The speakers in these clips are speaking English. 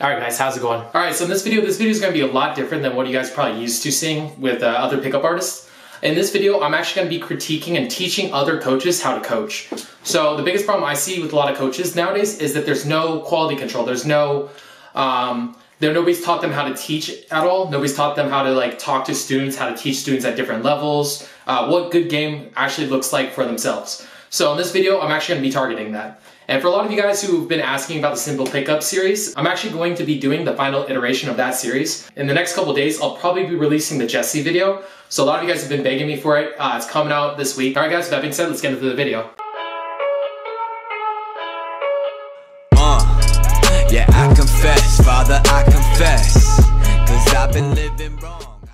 Alright guys, how's it going? Alright, so in this video is going to be a lot different than what you guys are probably used to seeing with other pickup artists. In this video, I'm actually going to be critiquing and teaching other coaches how to coach. So the biggest problem I see with a lot of coaches nowadays is that there's no quality control. There's no, nobody's taught them how to teach at all. Nobody's taught them how to like talk to students, how to teach students at different levels, what good game actually looks like for themselves. So in this video, I'm actually going to be targeting that. And for a lot of you guys who've been asking about the Simple Pickup series, I'm actually going to be doing the final iteration of that series. In the next couple days, I'll probably be releasing the Jesse video. So a lot of you guys have been begging me for it. It's coming out this week. Alright guys, with that being said, let's get into the video. Yeah, I confess, Father, I confess, 'cause I've been living wrong.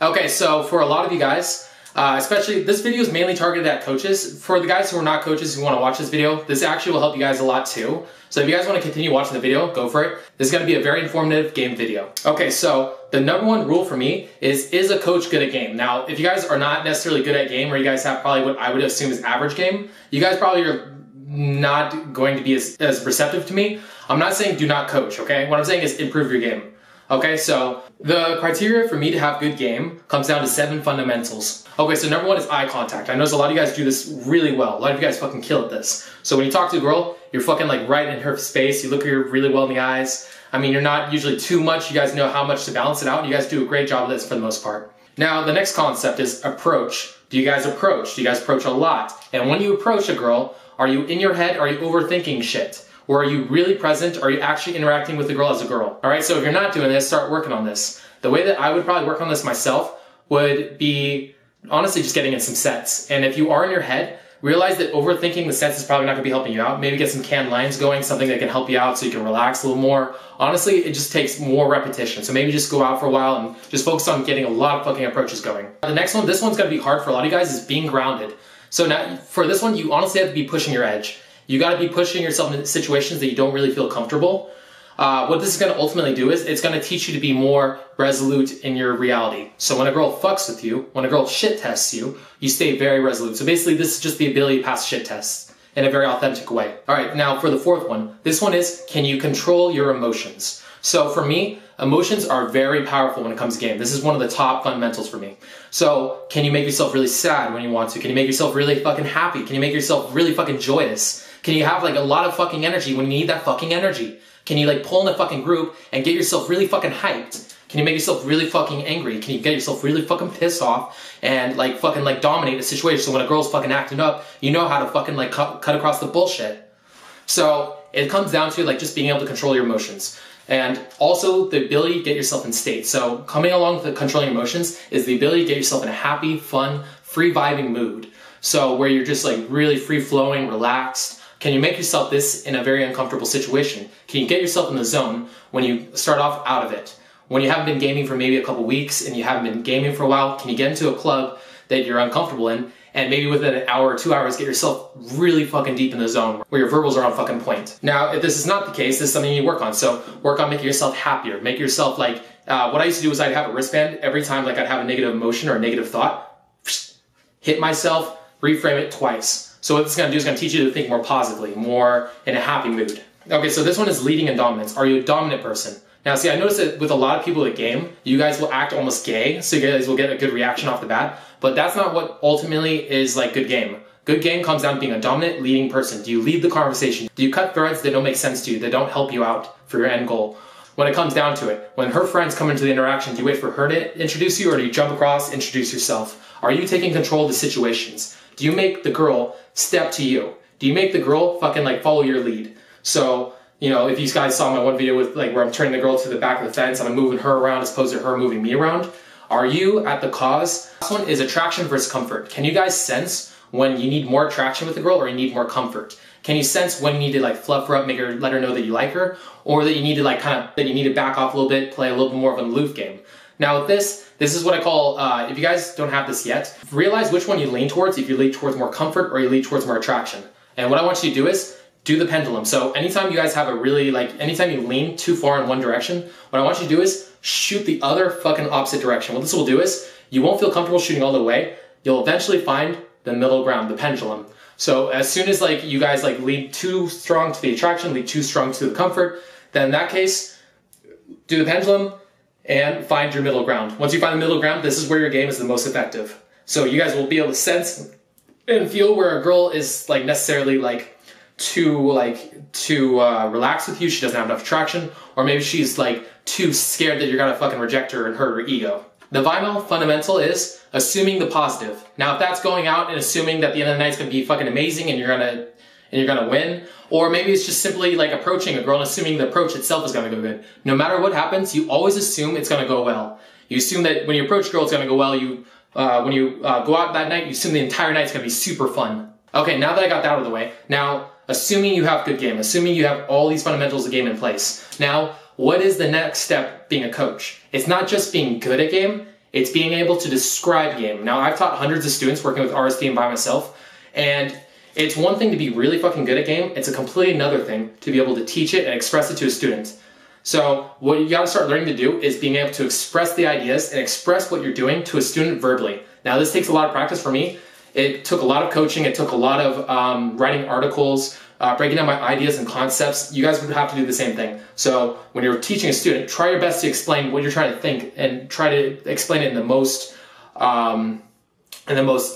Okay, so for a lot of you guys, especially, this video is mainly targeted at coaches. For the guys who are not coaches who want to watch this video, this actually will help you guys a lot too. So if you guys want to continue watching the video, go for it. This is going to be a very informative game video. Okay, so the #1 rule for me is a coach good at game? Now, if you guys are not necessarily good at game, or you guys have probably what I would assume is average game, you guys probably are not going to be as receptive to me. I'm not saying do not coach, okay? What I'm saying is improve your game. Okay, so the criteria for me to have good game comes down to 7 fundamentals. Okay, so #1 is eye contact. I notice a lot of you guys do this really well. A lot of you guys fucking kill at this. So when you talk to a girl, you're fucking like right in her face. You look at her really well in the eyes. I mean, you're not usually too much. You guys know how much to balance it out. And you guys do a great job of this for the most part. Now, the next concept is approach. Do you guys approach? Do you guys approach a lot? And when you approach a girl, are you in your head? Are you overthinking shit? Or are you really present? Are you actually interacting with the girl as a girl? All right, so if you're not doing this, start working on this. The way that I would probably work on this myself would be honestly just getting in some sets. And if you are in your head, realize that overthinking the sets is probably not gonna be helping you out. Maybe get some canned lines going, something that can help you out so you can relax a little more. Honestly, it just takes more repetition. So maybe just go out for a while and just focus on getting a lot of fucking approaches going. The next one, this one's gonna be hard for a lot of you guys, is being grounded. So now, for this one, you honestly have to be pushing your edge. You gotta be pushing yourself into situations that you don't really feel comfortable. What this is gonna ultimately do is, it's gonna teach you to be more resolute in your reality. So when a girl fucks with you, when a girl shit tests you, you stay very resolute. So basically this is just the ability to pass shit tests in a very authentic way. Alright, now for the 4th one. This one is, can you control your emotions? So for me, emotions are very powerful when it comes to game. This is one of the top fundamentals for me. So, can you make yourself really sad when you want to? Can you make yourself really fucking happy? Can you make yourself really fucking joyous? Can you have like a lot of fucking energy when you need that fucking energy? Can you like pull in a fucking group and get yourself really fucking hyped? Can you make yourself really fucking angry? Can you get yourself really fucking pissed off and like fucking like dominate a situation so when a girl's fucking acting up, you know how to fucking like cut across the bullshit? So, it comes down to like just being able to control your emotions. And also the ability to get yourself in state. So coming along with the controlling emotions is the ability to get yourself in a happy, fun, free vibing mood. So where you're just like really free flowing, relaxed. Can you make yourself this in a very uncomfortable situation? Can you get yourself in the zone when you start off out of it? When you haven't been gaming for maybe a couple weeks and you haven't been gaming for a while, can you get into a club that you're uncomfortable in and maybe within an hour or 2 hours get yourself really fucking deep in the zone where your verbals are on fucking point? Now, if this is not the case, this is something you work on. So work on making yourself happier. Make yourself like, what I used to do is I'd have a wristband every time like I'd have a negative emotion or a negative thought. Hit myself, reframe it twice. So what this is going to do is going to teach you to think more positively, more in a happy mood. Okay, so this one is leading and dominance. Are you a dominant person? Now, see, I noticed that with a lot of people at game, you guys will act almost gay, so you guys will get a good reaction off the bat, but that's not what ultimately is like good game. Good game comes down to being a dominant, leading person. Do you lead the conversation? Do you cut threads that don't make sense to you, that don't help you out for your end goal? When it comes down to it, when her friends come into the interaction, do you wait for her to introduce you, or do you jump across, introduce yourself? Are you taking control of the situations? Do you make the girl step to you? Do you make the girl fucking like follow your lead? So, you know, if you guys saw my one video with like where I'm turning the girl to the back of the fence and I'm moving her around as opposed to her moving me around, are you at the cause? This one is attraction versus comfort. Can you guys sense when you need more attraction with the girl or you need more comfort? Can you sense when you need to like fluff her up, let her know that you like her, or that you need to like that you need to back off a little bit, play a little bit more of an aloof game? Now with this is what I call, if you guys don't have this yet, realize which one you lean towards, if you lean towards more comfort or you lean towards more attraction. And what I want you to do is, do the pendulum. So anytime you guys have a really, anytime you lean too far in one direction, what I want you to do is shoot the other fucking opposite direction. What this will do is, you won't feel comfortable shooting all the way. You'll eventually find the middle ground, the pendulum. So as soon as you guys lean too strong to the attraction, lean too strong to the comfort, then in that case, do the pendulum, and find your middle ground. Once you find the middle ground, this is where your game is the most effective. So you guys will be able to sense and feel where a girl is like necessarily like too relaxed with you. She doesn't have enough attraction, or maybe she's like too scared that you're gonna fucking reject her and hurt her ego. The final fundamental is assuming the positive. Now, if that's going out and assuming that the end of the night's gonna be fucking amazing and you're gonna win, or maybe it's just simply like approaching a girl and assuming the approach itself is gonna go good. No matter what happens, you always assume it's gonna go well. You assume that when you approach a girl, it's gonna go well. When you go out that night, you assume the entire night's gonna be super fun. Okay, now that I got that out of the way, now assuming you have good game, assuming you have all these fundamentals of game in place. Now, what is the next step being a coach? It's not just being good at game, it's being able to describe game. Now, I've taught hundreds of students working with RSD and by myself, and it's one thing to be really fucking good at game, it's a completely another thing to be able to teach it and express it to a student. So what you gotta start learning to do is being able to express the ideas and express what you're doing to a student verbally. Now, this takes a lot of practice for me. It took a lot of coaching, it took a lot of writing articles, breaking down my ideas and concepts. You guys would have to do the same thing. So when you're teaching a student, try your best to explain what you're trying to think and try to explain it in the most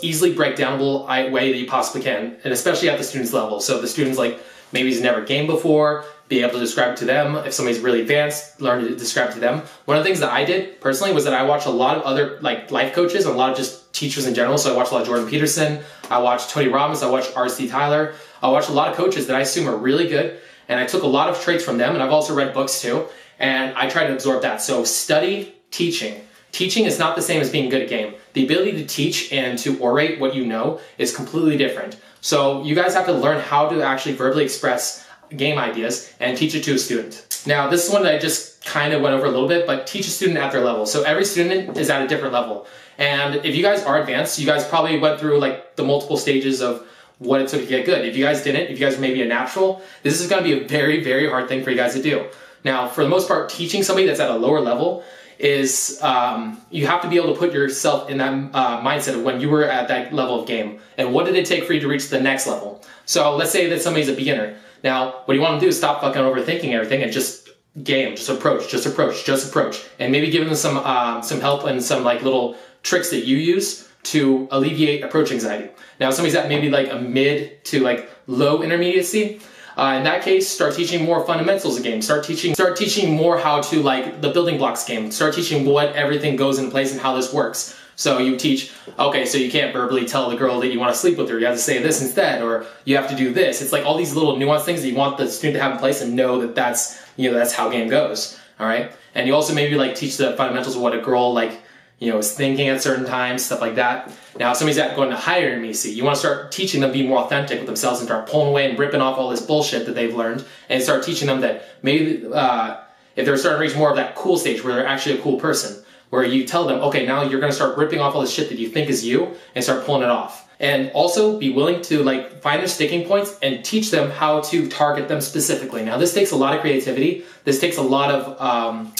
easily breakdownable way that you possibly can, and especially at the student's level. So if the student's like, maybe he's never gamed before, be able to describe it to them. If somebody's really advanced, learn to describe it to them. One of the things that I did personally was that I watched a lot of other like life coaches and a lot of just teachers in general. So I watched a lot of Jordan Peterson, I watched Tony Robbins, I watched R.C. Tyler. I watched a lot of coaches that I assume are really good, and I took a lot of traits from them, and I've also read books too, and I try to absorb that. So study teaching. Teaching is not the same as being good at game. The ability to teach and to orate what you know is completely different. So you guys have to learn how to actually verbally express game ideas and teach it to a student. Now, this is one that I just kind of went over a little bit, but teach a student at their level. So every student is at a different level. And if you guys are advanced, you guys probably went through like the multiple stages of what it took to get good. If you guys didn't, if you guys are maybe a natural, this is going to be a very, very hard thing for you guys to do. Now, for the most part, teaching somebody that's at a lower level is you have to be able to put yourself in that mindset of when you were at that level of game, and what did it take for you to reach the next level. So let's say that somebody's a beginner. Now, what you want to do is stop fucking overthinking everything and just game, just approach, and maybe give them some help and some like little tricks that you use to alleviate approach anxiety. Now, if somebody's at maybe like a mid to like low intermediacy, in that case, start teaching more fundamentals of game. Start teaching more how to like the building blocks game. Start teaching what everything goes in place and how this works. So you teach, okay, so you can't verbally tell the girl that you want to sleep with her. You have to say this instead, or you have to do this. It's like all these little nuanced things that you want the student to have in place and know that that's, you know, that's how game goes. All right. And you also maybe like teach the fundamentals of what a girl like, you know, is thinking at certain times, stuff like that. Now, if somebody's going to higher intermediacy, you want to start teaching them to be more authentic with themselves and start pulling away and ripping off all this bullshit that they've learned, and start teaching them that maybe if they're starting to reach more of that cool stage where they're actually a cool person, where you tell them, okay, now you're going to start ripping off all this shit that you think is you and start pulling it off. And also be willing to like find their sticking points and teach them how to target them specifically. Now, this takes a lot of creativity. This takes a lot of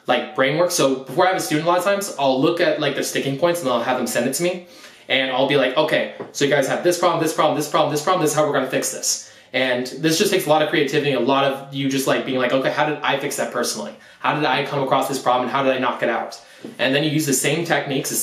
like brain work. So before I have a student, a lot of times I'll look at like their sticking points and I'll have them send it to me, and I'll be like, okay, so you guys have this problem, this problem, this problem, this problem, this is how we're going to fix this. And this just takes a lot of creativity, a lot of you just like being like, okay, how did I fix that personally? How did I come across this problem and how did I knock it out? And then you use the same techniques, the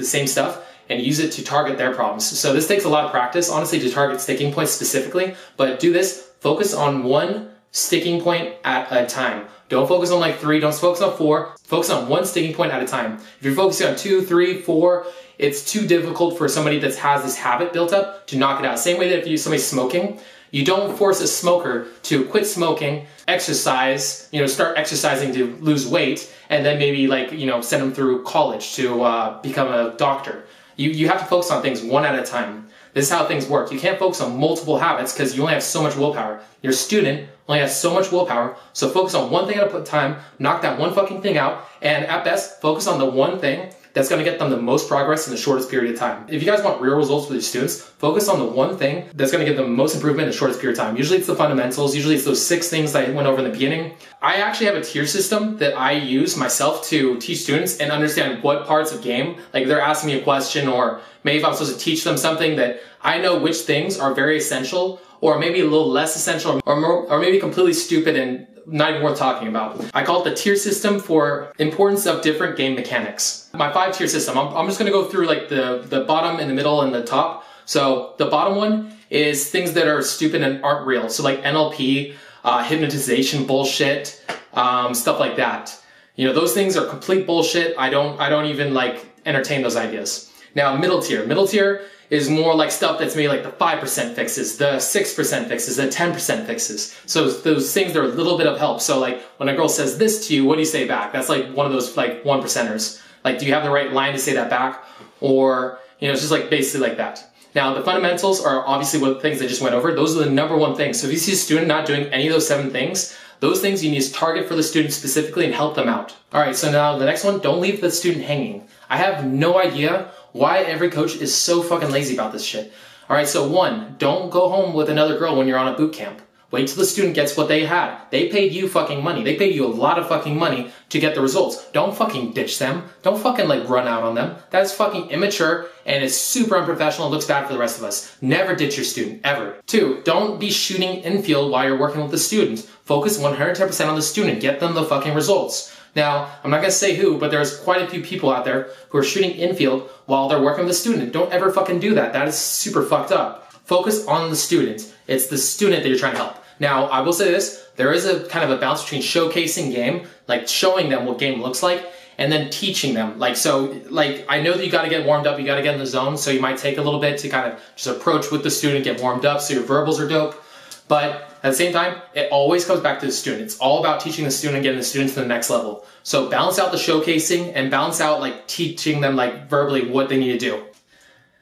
same stuff, and use it to target their problems. So this takes a lot of practice, honestly, to target sticking points specifically, but do this, focus on one sticking point at a time. Don't focus on like 3, don't focus on 4, focus on one sticking point at a time. If you're focusing on 2, 3, 4, it's too difficult for somebody that has this habit built up to knock it out. Same way that if somebody's smoking, you don't force a smoker to quit smoking, exercise, you know, start exercising to lose weight, and then maybe like, you know, send them through college to become a doctor. You have to focus on things one at a time. This is how things work. You can't focus on multiple habits because you only have so much willpower. Your student only has so much willpower, so focus on one thing at a time, knock that one fucking thing out, and at best, focus on the one thing that's going to get them the most progress in the shortest period of time. If you guys want real results with your students, focus on the one thing that's going to get them the most improvement in the shortest period of time. Usually it's the fundamentals, usually it's those 6 things that I went over in the beginning. I actually have a tier system that I use myself to teach students and understand what parts of game, like they're asking me a question, or maybe if I'm supposed to teach them something, that I know which things are very essential, or maybe a little less essential, or maybe completely stupid and not even worth talking about. I call it the tier system for importance of different game mechanics. My 5-tier system, I'm just gonna go through like the bottom and the middle and the top. So the bottom one is things that are stupid and aren't real. So like NLP, hypnotization bullshit, stuff like that. You know, those things are complete bullshit. I don't even like entertain those ideas. Now middle tier is more like stuff that's maybe like the 5% fixes, the 6% fixes, the 10% fixes. So those things, they're a little bit of help. So like when a girl says this to you, what do you say back? That's like one of those like 1%ers. Like, do you have the right line to say that back? Or, you know, it's just like basically like that. Now the fundamentals are obviously what things I just went over. Those are the #1 things. So if you see a student not doing any of those 7 things, those things you need to target for the student specifically and help them out. All right, so now the next one, don't leave the student hanging. I have no idea why every coach is so fucking lazy about this shit. All right, so 1, don't go home with another girl when you're on a boot camp. Wait till the student gets what they had. They paid you fucking money. They paid you a lot of fucking money to get the results. Don't fucking ditch them. Don't fucking like run out on them. That's fucking immature and it's super unprofessional. It looks bad for the rest of us. Never ditch your student, ever. 2, don't be shooting infield while you're working with the student. Focus 110% on the student. Get them the fucking results. Now, I'm not gonna say who, but there's quite a few people out there who are shooting infield while they're working with the student. Don't ever fucking do that. That is super fucked up. Focus on the student. It's the student that you're trying to help. Now, I will say this, there is a kind of a balance between showcasing game, like showing them what game looks like, and then teaching them. Like, so, like, I know that you gotta get warmed up, you gotta get in the zone, so you might take a little bit to kind of just approach with the student, get warmed up, so your verbals are dope. But at the same time, it always comes back to the student. It's all about teaching the student and getting the student to the next level. So balance out the showcasing and balance out like teaching them like verbally what they need to do.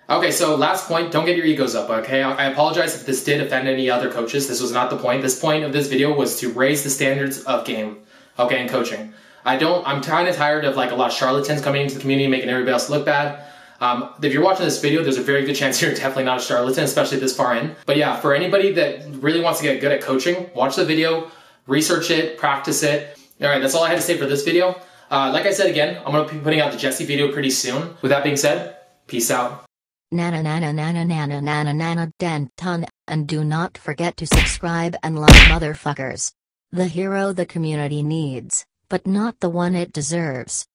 Okay, so last point, don't get your egos up, okay? I apologize if this did offend any other coaches. This was not the point. This point of this video was to raise the standards of game, okay, and coaching. I'm kind of tired of like a lot of charlatans coming into the community making everybody else look bad. If you're watching this video, there's a very good chance you're definitely not a charlatan, especially this far in. But yeah, for anybody that really wants to get good at coaching, watch the video, research it, practice it. All right, that's all I had to say for this video. Like I said again, I'm going to be putting out the Jesse video pretty soon. With that being said, peace out. Nana nana nana nana nana nana denton, and do not forget to subscribe and like motherfuckers. The hero the community needs, but not the one it deserves.